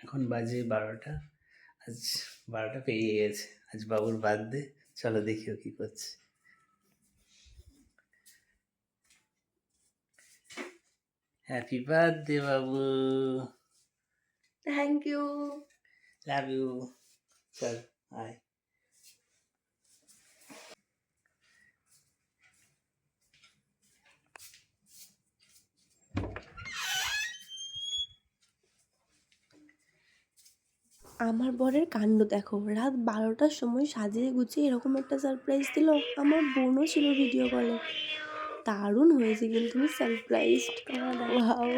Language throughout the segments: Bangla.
এখন বাজে 12টা। আজ 12টা পেরিয়ে গেছে। আজ বাবুর বার্থডে। চলো দেখি ও কি করছে। হ্যাপি বার্থডে বাবু। Thank you. Love you. চল আয়। আমার বরের কাণ্ড দেখো, রাত 12টার সময় সাজিয়ে গুছিয়ে এরকম একটা সারপ্রাইজ দিল। আমার বোনও ছিল ভিডিও কলে। দারুণ হয়েছে কিন্তু সারপ্রাইজটা। Wow.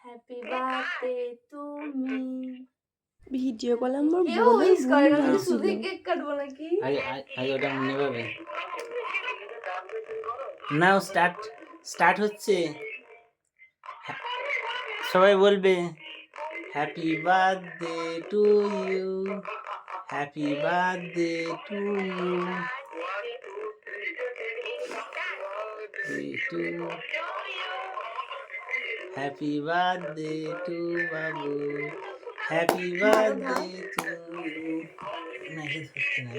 Happy birthday to me. Video call আমার বোনের বোন ভাইছিল। আগে ওটা মনে পাবে। নাও স্টার্ট হচ্ছে। সবাই বলবে happy birthday to you, happy birthday to you, happy birthday to বাবু, হ্যাপি বার্থডে টু ইউ। না এটা ধরতে না,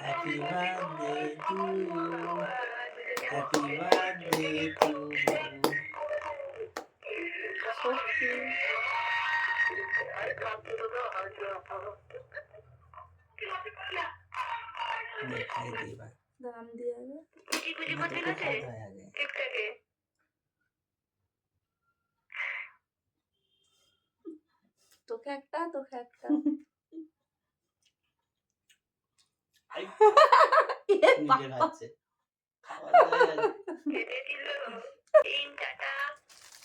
happy birthday to you, happy birthday to বাবু। দাম দিয়ে আগে তোকে একটা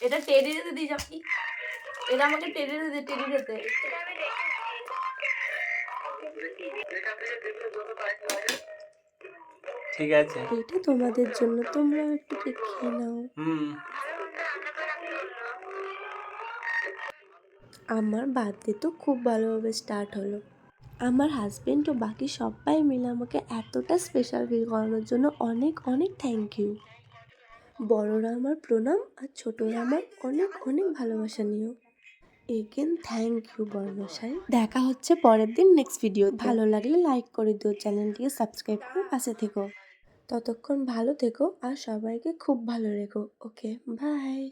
এটা টেডি দিতে দিস আপনি। এটা আমাকে টেডি দিতে ঠিক আছে, এটা তোমাদের জন্য, তোমরা একটু খেয়ে নাও। আমার বার্থডে তো খুব ভালোভাবে স্টার্ট হলো। আমার হাজবেন্ড ও বাকি সবাই মিলে আমাকে এতটা স্পেশাল ফিল করানোর জন্য অনেক অনেক থ্যাংক ইউ। বড়রা আমার প্রণাম আর ছোটরা আমার অনেক অনেক ভালোবাসা নিও। এগেন থ্যাংক ইউ বর্মশাই। দেখা হচ্ছে পরের দিন নেক্সট ভিডিও। ভালো লাগলে লাইক করে দিও, চ্যানেলটিকে সাবস্ক্রাইব করে পাশে থেকো। ততক্ষণ ভালো থেকো আর সবাইকে খুব ভালো রেখো। ওকে, বাই।